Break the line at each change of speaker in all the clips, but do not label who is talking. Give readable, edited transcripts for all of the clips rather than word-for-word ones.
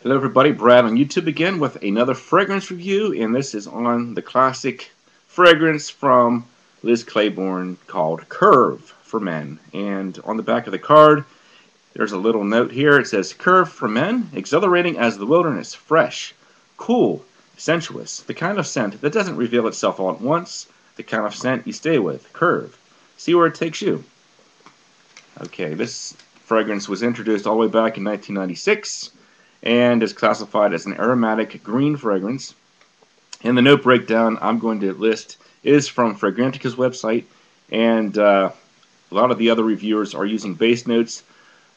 Hello everybody, Brad on YouTube again with another fragrance review, and this is on the classic fragrance from Liz Claiborne called Curve for Men. And on the back of the card, there's a little note here. It says, Curve for Men, exhilarating as the wilderness, fresh, cool, sensuous, the kind of scent that doesn't reveal itself all at once, the kind of scent you stay with, Curve. See where it takes you. Okay, this fragrance was introduced all the way back in 1996 and is classified as an aromatic green fragrance. And the note breakdown I'm going to list is from Fragrantica's website, and a lot of the other reviewers are using base notes,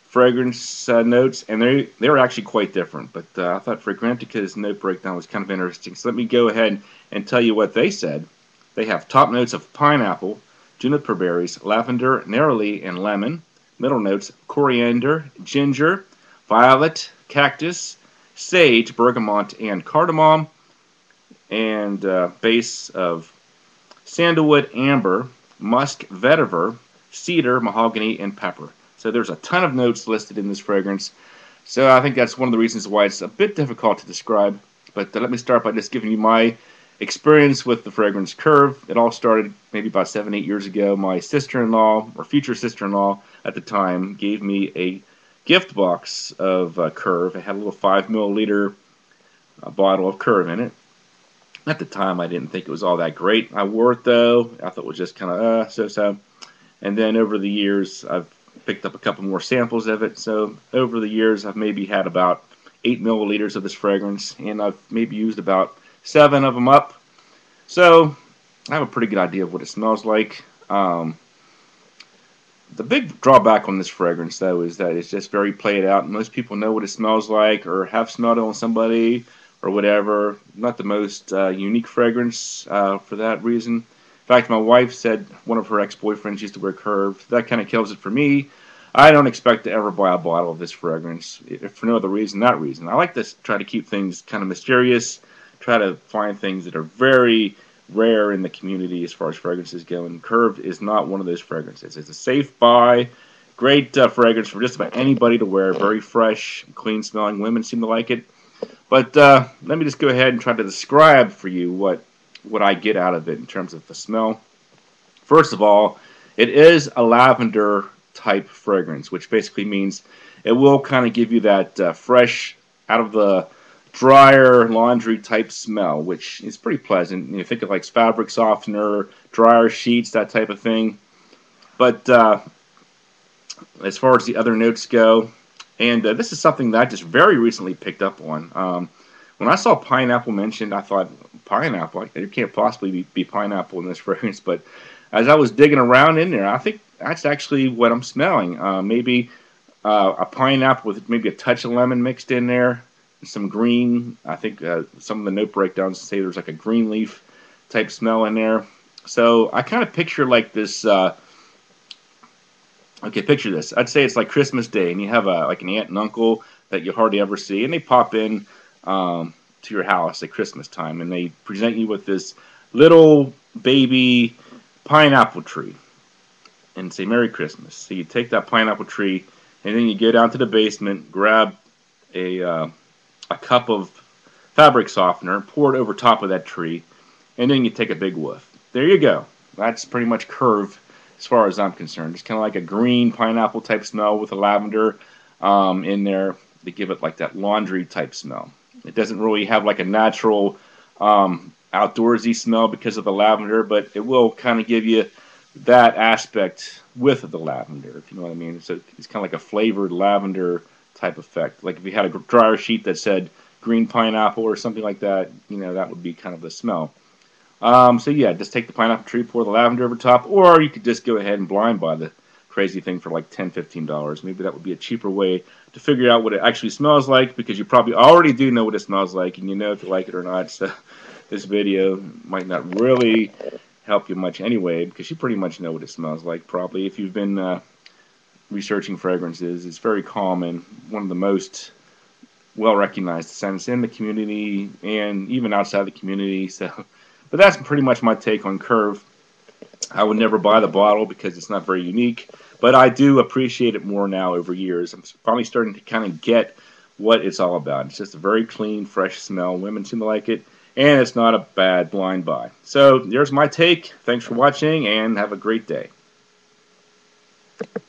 fragrance notes, and they're actually quite different. But I thought Fragrantica's note breakdown was kind of interesting. So let me go ahead and tell you what they said. They have top notes of pineapple, juniper berries, lavender, neroli, and lemon. Middle notes coriander, ginger, violet, cactus, sage, bergamot, and cardamom, and base of sandalwood, amber, musk, vetiver, cedar, mahogany, and pepper. So there's a ton of notes listed in this fragrance. So I think that's one of the reasons why it's a bit difficult to describe. But let me start by just giving you my experience with the fragrance Curve. It all started maybe about 7-8 years ago. My sister-in-law, or future sister-in-law at the time, gave me a gift box of Curve. It had a little 5 milliliter bottle of Curve in it. At the time, I didn't think it was all that great. I wore it though. I thought it was just kind of so-so. And then over the years, I've picked up a couple more samples of it. So over the years, I've maybe had about 8 milliliters of this fragrance, and I've maybe used about 7 of them up. So I have a pretty good idea of what it smells like. The big drawback on this fragrance, though, is that it's just very played out. Most people know what it smells like or have smelled it on somebody or whatever. Not the most unique fragrance for that reason. In fact, my wife said one of her ex-boyfriends used to wear Curve. That kind of kills it for me. I don't expect to ever buy a bottle of this fragrance, if for no other reason, that reason. I like to try to keep things kind of mysterious, try to find things that are very rare in the community as far as fragrances go, and Curve is not one of those fragrances. It's a safe buy, great fragrance for just about anybody to wear, very fresh, clean smelling. Women seem to like it. But let me just go ahead and try to describe for you what I get out of it in terms of the smell. First of all, it is a lavender type fragrance, which basically means it will kind of give you that fresh, out of the dryer laundry type smell, which is pretty pleasant. You think of like fabric softener, dryer sheets, that type of thing. But as far as the other notes go, and this is something that I just very recently picked up on. When I saw pineapple mentioned, I thought, pineapple? There can't possibly be pineapple in this fragrance. But as I was digging around in there, I think that's actually what I'm smelling. Maybe a pineapple with maybe a touch of lemon mixed in there. Some green. I think some of the note breakdowns say there's like a green leaf type smell in there. So I kind of picture like this. Okay, picture this. I'd say it's like Christmas Day, and you have like an aunt and uncle that you hardly ever see, and they pop in to your house at Christmas time, and they present you with this little baby pineapple tree, and say Merry Christmas. So you take that pineapple tree, and then you go down to the basement, grab a cup of fabric softener, pour it over top of that tree, and then you take a big whiff. There you go. That's pretty much Curve as far as I'm concerned. It's kind of like a green pineapple type smell with a lavender in there to give it like that laundry type smell. It doesn't really have like a natural outdoorsy smell because of the lavender, but it will kind of give you that aspect with the lavender, if you know what I mean. So it's kind of like a flavored lavender type effect. Like if you had a dryer sheet that said green pineapple or something like that, that would be kind of the smell. So yeah, just take the pineapple tree, pour the lavender over top, or you could just go ahead and blind buy the crazy thing for like $10-15. Maybe that would be a cheaper way to figure out what it actually smells like, because you probably already do know what it smells like, and you know if you like it or not. So this video might not really help you much anyway, because you pretty much know what it smells like probably if you've been researching fragrances. It's very common, one of the most well-recognized scents in the community and even outside the community. So, but that's pretty much my take on Curve. I would never buy the bottle because it's not very unique, but I do appreciate it more now over years. I'm finally starting to kind of get what it's all about. It's just a very clean, fresh smell. Women seem to like it, and it's not a bad blind buy. So there's my take. Thanks for watching, and have a great day.